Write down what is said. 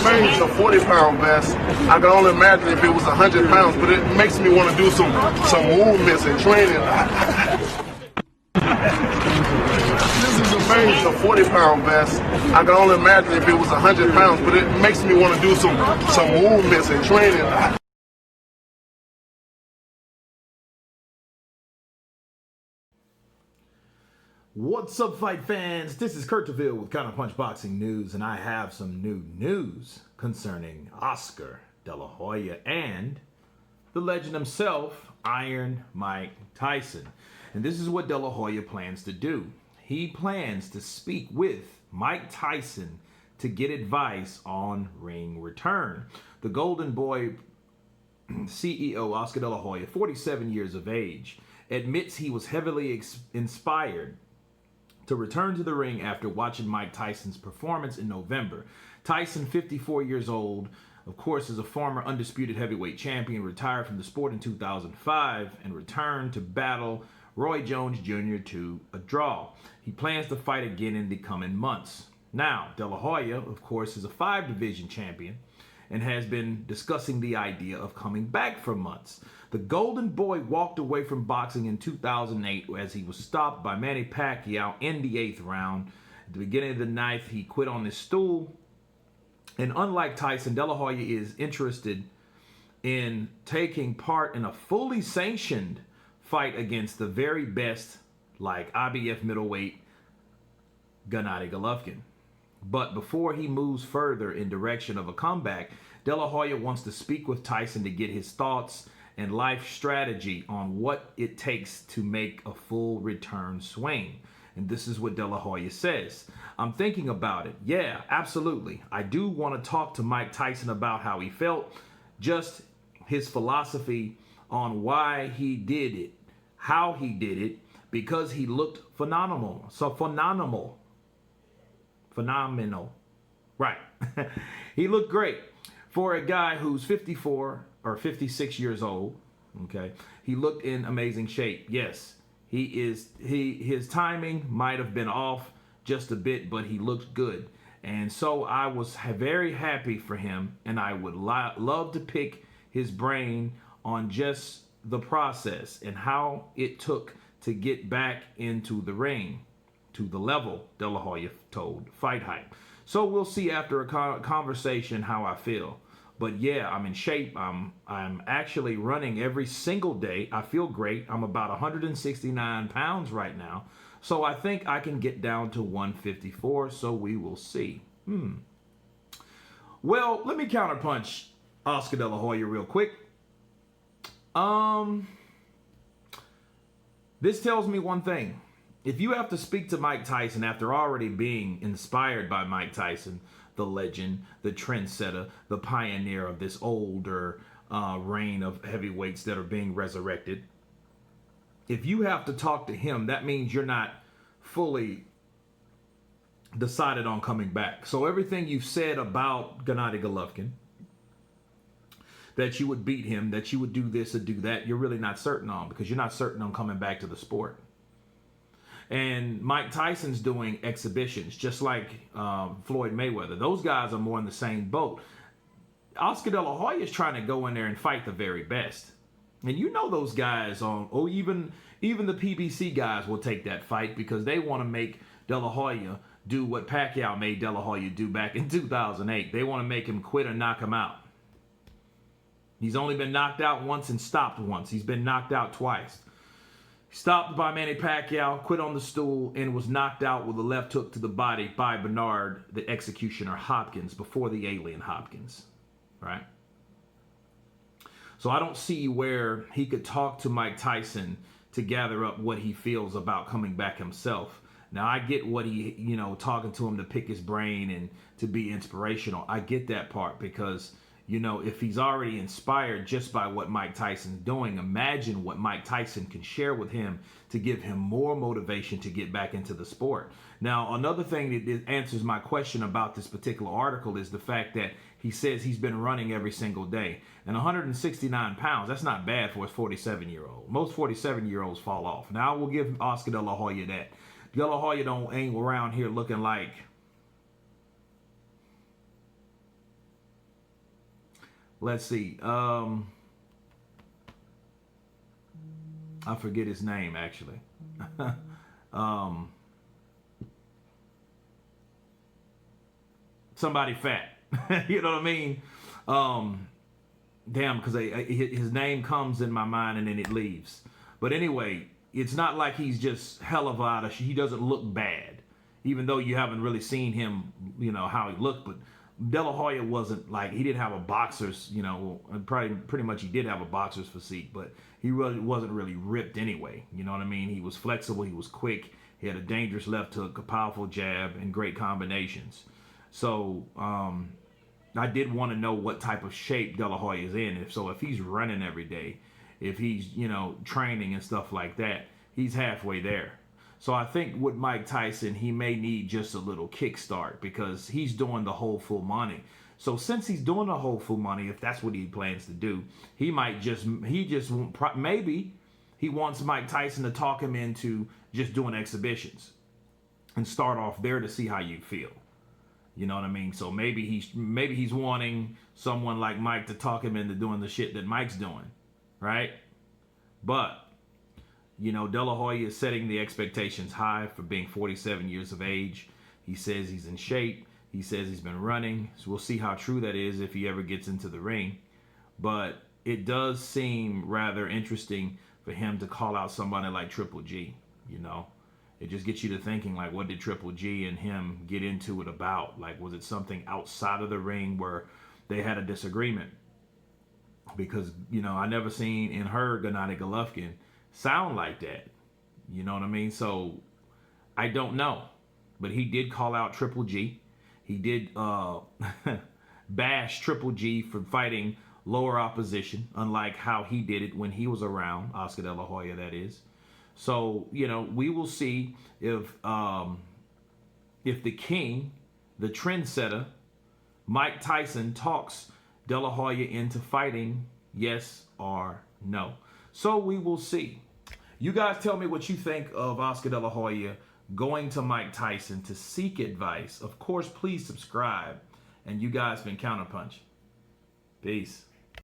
remains a 40-pound vest. I can only imagine if it was 100 pounds, but it makes me want to do some movements and training. This is remains a 40-pound vest. I can only imagine if it was 100 pounds, but it makes me want to do some movements and training. What's up, fight fans? This is Kurt DeVille with Counterpunch Boxing News, and I have some new news concerning Oscar Dela Hoya and the legend himself, Iron Mike Tyson. And this is what Dela Hoya plans to do. He plans to speak with Mike Tyson to get advice on ring return. The Golden Boy CEO, Oscar De La Hoya, 47 years of age, admits he was heavily inspired to return to the ring after watching Mike Tyson's performance in November. Tyson, 54 years old, of course, is a former undisputed heavyweight champion, retired from the sport in 2005 and returned to battle Roy Jones Jr. to a draw. He plans to fight again in the coming months. Now, De La Hoya, of course, is a 5-division champion and has been discussing the idea of coming back for months. The Golden Boy walked away from boxing in 2008 as he was stopped by Manny Pacquiao in the 8th round. At the beginning of the 9th, he quit on his stool. And unlike Tyson, De La Hoya is interested in taking part in a fully sanctioned fight against the very best, like IBF middleweight Gennady Golovkin. But before he moves further in direction of a comeback, De La Hoya wants to speak with Tyson to get his thoughts and life strategy on what it takes to make a full return swing. And this is what De La Hoya says. I'm thinking about it. Yeah, absolutely. I do want to talk to Mike Tyson about how he felt, just his philosophy on why he did it, how he did it, because he looked phenomenal. Phenomenal. Right. He looked great for a guy who's 54 or 56 years old. Okay. He looked in amazing shape. Yes. His timing might have been off just a bit, but he looked good. And so I was very happy for him, and I would love to pick his brain on just the process and how it took to get back into the ring to the level De La Hoya told Fight Hype. So we'll see after a conversation how I feel. But yeah, I'm in shape. I'm actually running every single day. I feel great. I'm about 169 pounds right now. So I think I can get down to 154. So we will see. Well, let me counterpunch Oscar De La Hoya real quick. This tells me one thing. If you have to speak to Mike Tyson after already being inspired by Mike Tyson, the legend, the trendsetter, the pioneer of this older reign of heavyweights that are being resurrected, if you have to talk to him, that means you're not fully decided on coming back. So everything you've said about Gennady Golovkin, that you would beat him, that you would do this or do that, you're really not certain on, because you're not certain on coming back to the sport. And Mike Tyson's doing exhibitions, just like Floyd Mayweather. Those guys are more in the same boat. Oscar De La Hoya is trying to go in there and fight the very best. And you know those guys, even the PBC guys will take that fight because they want to make De La Hoya do what Pacquiao made De La Hoya do back in 2008. They want to make him quit or knock him out. He's only been knocked out once and stopped once. He's been knocked out twice. Stopped by Manny Pacquiao, quit on the stool, and was knocked out with a left hook to the body by Bernard, the executioner Hopkins, before the alien Hopkins, right? So I don't see where he could talk to Mike Tyson to gather up what he feels about coming back himself. Now, I get what he, talking to him to pick his brain and to be inspirational. I get that part because, if he's already inspired just by what Mike Tyson's doing, imagine what Mike Tyson can share with him to give him more motivation to get back into the sport. Now, another thing that answers my question about this particular article is the fact that he says he's been running every single day. And 169 pounds, that's not bad for a 47-year-old. Most 47-year-olds fall off. Now, I will give Oscar De La Hoya that. De La Hoya ain't around here looking like let's see. I forget his name actually. Somebody fat. You know what I mean? Damn, because his name comes in my mind and then it leaves. But anyway, it's not like he's just hell of out of. He doesn't look bad, even though you haven't really seen him, how he looked. But Dela Hoya wasn't like, he didn't have a boxer's, pretty much he did have a boxer's physique, but he really wasn't really ripped anyway. You know what I mean? He was flexible, he was quick, he had a dangerous left hook, a powerful jab, and great combinations. So I did want to know what type of shape Dela Hoya is in. If he's running every day, if he's, training and stuff like that, he's halfway there. So I think with Mike Tyson, he may need just a little kickstart because he's doing the whole full money. So since he's doing the whole full money, if that's what he plans to do, maybe he wants Mike Tyson to talk him into just doing exhibitions and start off there to see how you feel. You know what I mean? So maybe he's wanting someone like Mike to talk him into doing the shit that Mike's doing, right? But Dela Hoya is setting the expectations high for being 47 years of age. He says he's in shape. He says he's been running. So we'll see how true that is if he ever gets into the ring. But it does seem rather interesting for him to call out somebody like Triple G, It just gets you to thinking, like, what did Triple G and him get into it about? Like, was it something outside of the ring where they had a disagreement? Because, I never seen and heard Gennady Golovkin sound like that. You know what I mean? So I don't know. But he did call out Triple G. He did bash Triple G for fighting lower opposition, unlike how he did it when he was around, Oscar De La Hoya, that is. So, we will see if the king, the trendsetter, Mike Tyson, talks De La Hoya into fighting, yes or no. So we will see. You guys tell me what you think of Oscar De La Hoya going to Mike Tyson to seek advice. Of course, please subscribe. And you guys been Counterpunch. Peace.